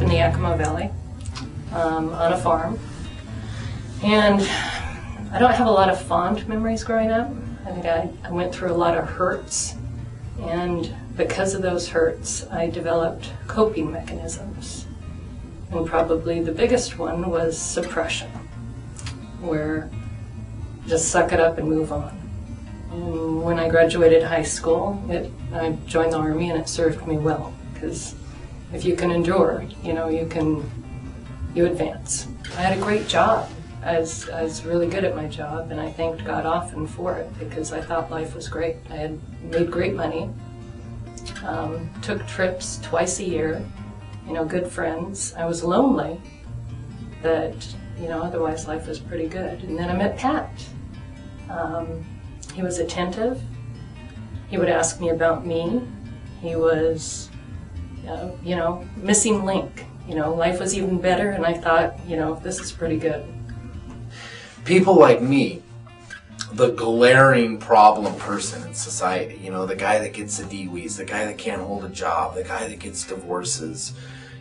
up in the Yakima Valley on a farm. And I don't have a lot of fond memories growing up. I think I went through a lot of hurts. And because of those hurts, I developed coping mechanisms. And probably the biggest one was suppression, where just suck it up and move on. And when I graduated high school, I joined the Army, and it served me well, because if you can endure, you advance. I had a great job. I was really good at my job, and I thanked God often for it, because I thought life was great. I had made great money, took trips twice a year, good friends. I was lonely, but otherwise life was pretty good. And then I met Pat. He was attentive. He would ask me about me. He was, missing link. Life was even better, and I thought, this is pretty good. People like me, the glaring problem person in society, the guy that gets the DWIs, the guy that can't hold a job, the guy that gets divorces,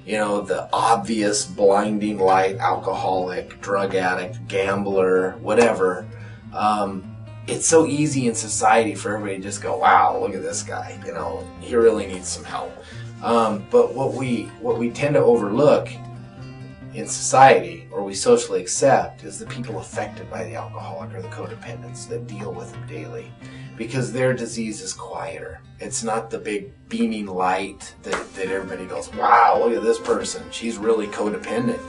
the obvious blinding light alcoholic, drug addict, gambler, whatever. It's so easy in society for everybody to just go, wow, look at this guy, he really needs some help. But what we tend to overlook in society, or we socially accept, is the people affected by the alcoholic or the codependents that deal with them daily, because their disease is quieter. It's not the big beaming light that everybody goes, wow, look at this person, she's really codependent.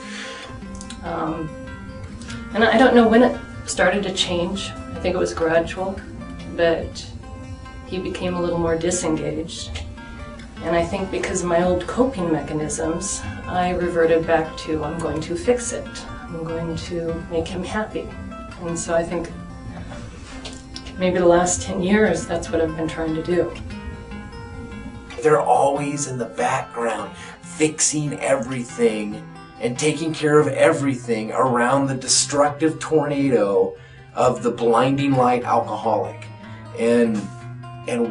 And I don't know when it started to change. I think it was gradual, but he became a little more disengaged. And I think because of my old coping mechanisms, I reverted back to, I'm going to fix it. I'm going to make him happy. And so I think maybe the last 10 years, that's what I've been trying to do. They're always in the background, fixing everything and taking care of everything around the destructive tornado of the blinding light alcoholic. And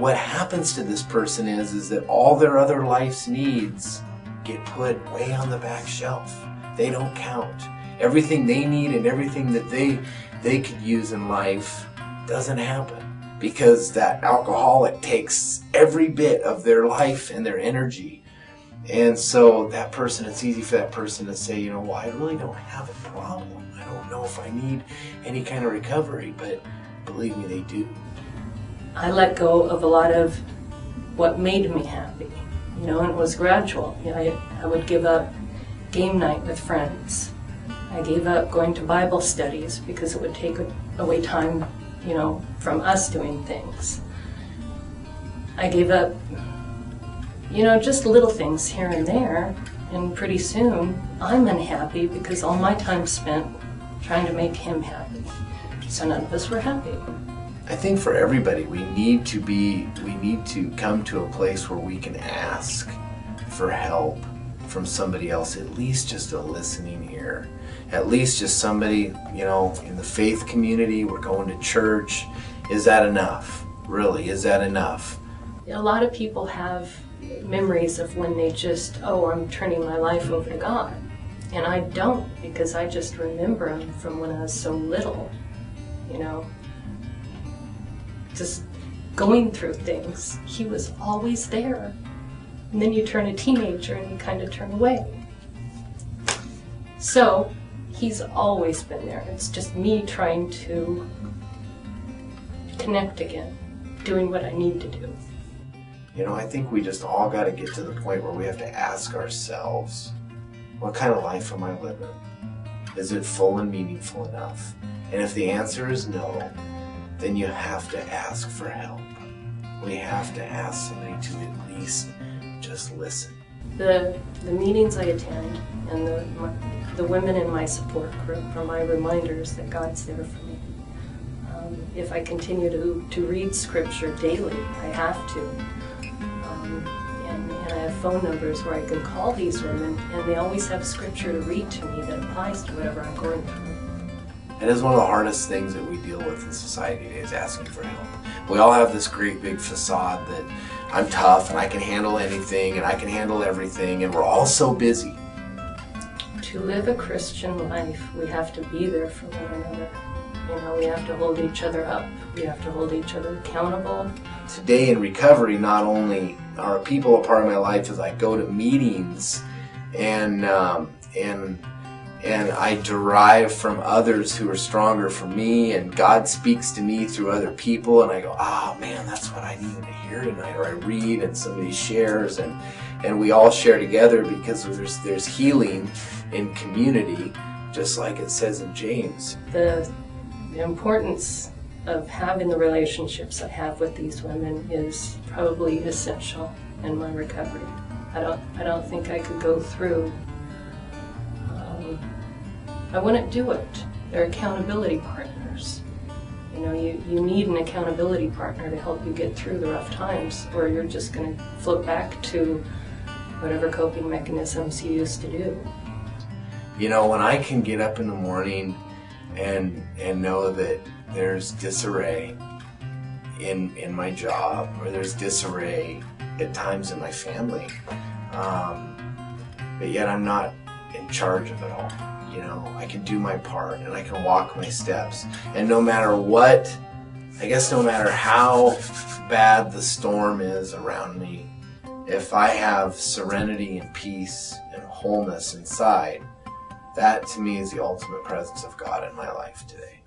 what happens to this person is that all their other life's needs get put way on the back shelf. They don't count. Everything they need and everything that they could use in life doesn't happen, because that alcoholic takes every bit of their life and their energy. And so that person, it's easy for that person to say, well, I really don't have a problem. I don't know if I need any kind of recovery, but believe me, they do. I let go of a lot of what made me happy, and it was gradual. I would give up game night with friends. I gave up going to Bible studies because it would take away time, from us doing things. I gave up, just little things here and there, and pretty soon I'm unhappy because all my time spent trying to make him happy. So none of us were happy. I think for everybody, we need to come to a place where we can ask for help from somebody else, at least just a listening ear, at least just somebody, in the faith community, we're going to church. Is that enough? Really, is that enough? A lot of people have memories of when they just, I'm turning my life over to God. And I don't, because I just remember him from when I was so little, just going through things. He was always there. And then you turn a teenager and you kind of turn away. So he's always been there. It's just me trying to connect again, doing what I need to do. I think we just all got to get to the point where we have to ask ourselves, what kind of life am I living? Is it full and meaningful enough? And if the answer is no, then you have to ask for help. We have to ask somebody to at least just listen. The meetings I attend and the women in my support group are my reminders that God's there for me. If I continue to read Scripture daily, I have to. And I have phone numbers where I can call these women, and they always have Scripture to read to me that applies to whatever I'm going through. It is one of the hardest things that we deal with in society today, is asking for help. We all have this great big facade that I'm tough and I can handle anything and I can handle everything, and we're all so busy. To live a Christian life, we have to be there for one another. You know, we have to hold each other up. We have to hold each other accountable. Today in recovery, not only are people a part of my life as I go to meetings and I derive from others who are stronger for me, and God speaks to me through other people, and I go, oh man, that's what I needed to hear tonight. Or I read and somebody shares, and we all share together because there's healing in community, just like it says in James. The importance of having the relationships I have with these women is probably essential in my recovery. I don't think I could go through. I wouldn't do it. They're accountability partners. You know, you need an accountability partner to help you get through the rough times, or you're just going to float back to whatever coping mechanisms you used to do. You know, when I can get up in the morning and know that there's disarray in my job, or there's disarray at times in my family, but yet I'm not in charge of it all. You know, I can do my part and I can walk my steps. And no matter what, I guess no matter how bad the storm is around me, if I have serenity and peace and wholeness inside, that to me is the ultimate presence of God in my life today.